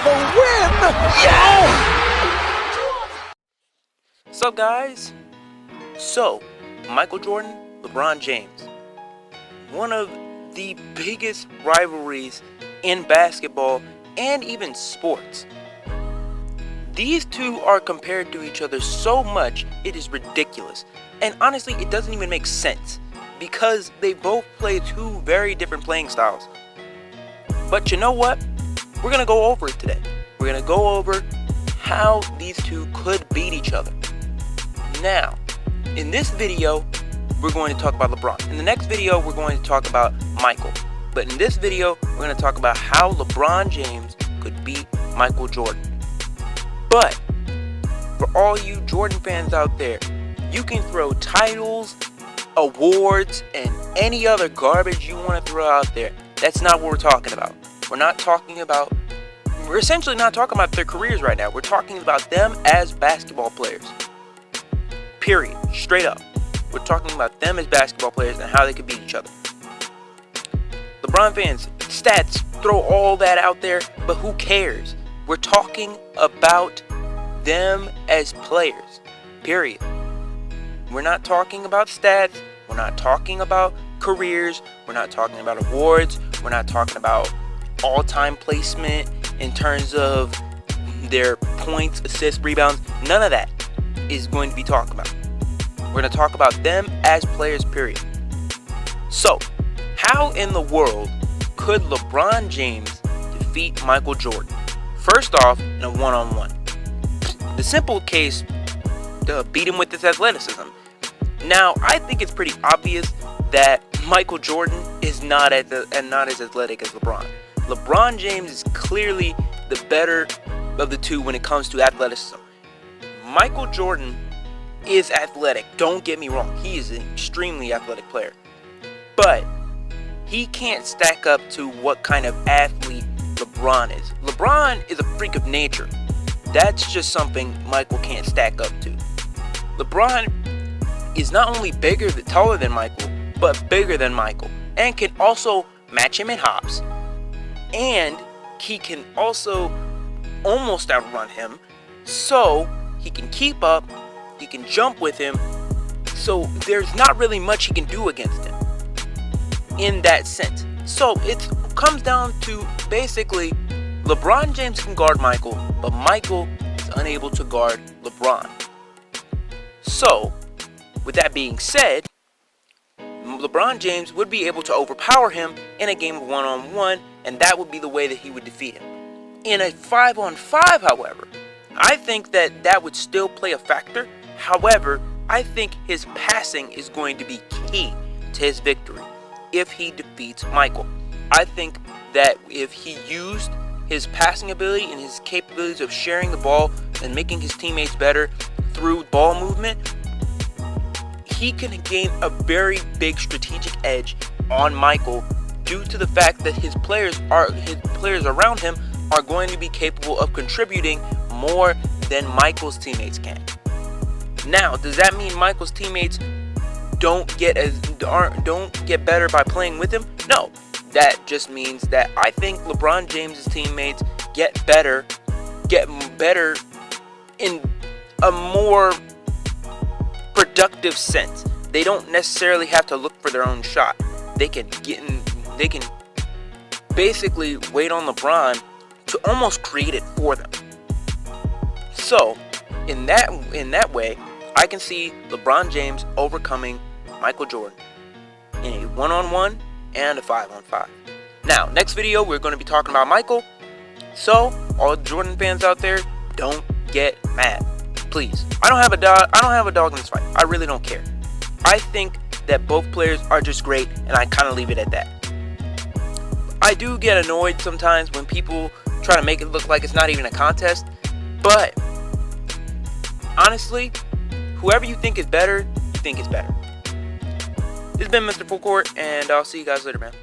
for the win! Yeah! What's up, guys? So, Michael Jordan, LeBron James. One of the biggest rivalries in basketball and even sports. These two are compared to each other so much, it is ridiculous. And honestly, it doesn't even make sense because they both play two very different playing styles. But you know what? We're going to go over it today. We're going to go over how these two could beat each other. Now, in this video, we're going to talk about LeBron. In the next video, we're going to talk about Michael. But in this video, we're going to talk about how LeBron James could beat Michael Jordan. But for all you Jordan fans out there, you can throw titles, awards, and any other garbage you want to throw out there. That's not what we're talking about. We're essentially not talking about their careers right now. We're talking about them as basketball players. Period. Straight up. We're talking about them as basketball players and how they could beat each other. LeBron fans, stats, throw all that out there, but who cares? We're talking about them as players. Period. We're not talking about stats. We're not talking about careers. We're not talking about awards. We're not talking about all-time placement in terms of their points, assists, rebounds. None of that is going to be talked about. We're going to talk about them as players, period. So, how in the world could LeBron James defeat Michael Jordan? First off, in a one-on-one. The simple case, beat him with his athleticism. Now, I think it's pretty obvious that Michael Jordan is not as athletic as LeBron. LeBron James is clearly the better of the two when it comes to athleticism. Michael Jordan is athletic, don't get me wrong. He is an extremely athletic player. But he can't stack up to what kind of athlete LeBron is. LeBron is a freak of nature. That's just something Michael can't stack up to. LeBron is not only taller than Michael, but bigger than Michael, and can also match him in hops. And he can also almost outrun him, so he can keep up, he can jump with him, so there's not really much he can do against him in that sense. So it comes down to basically LeBron James can guard Michael, but Michael is unable to guard LeBron. So, with that being said, LeBron James would be able to overpower him in a game of one-on-one, and that would be the way that he would defeat him. In a 5-on-5, however, I think that would still play a factor. However, I think his passing is going to be key to his victory if he defeats Michael. I think that if he used his passing ability and his capabilities of sharing the ball and making his teammates better through ball movement, he can gain a very big strategic edge on Michael due to the fact that his players around him are going to be capable of contributing more than Michael's teammates can. Now, does that mean Michael's teammates don't get better by playing with him? No. That just means that I think LeBron James' teammates get better in a more productive sense. They don't necessarily have to look for their own shot. They can basically wait on LeBron to almost create it for them. So, in that way, I can see LeBron James overcoming Michael Jordan in a one-on-one and a 5-on-5. Now, next video we're going to be talking about Michael. So, all Jordan fans out there, don't get mad, please. I don't have a dog in this fight. I really don't care. I think that both players are just great, and I kind of leave it at that. I do get annoyed sometimes when people try to make it look like it's not even a contest, but honestly, whoever you think is better, you think is better. This has been Mr. Full Court, and I'll see you guys later, man.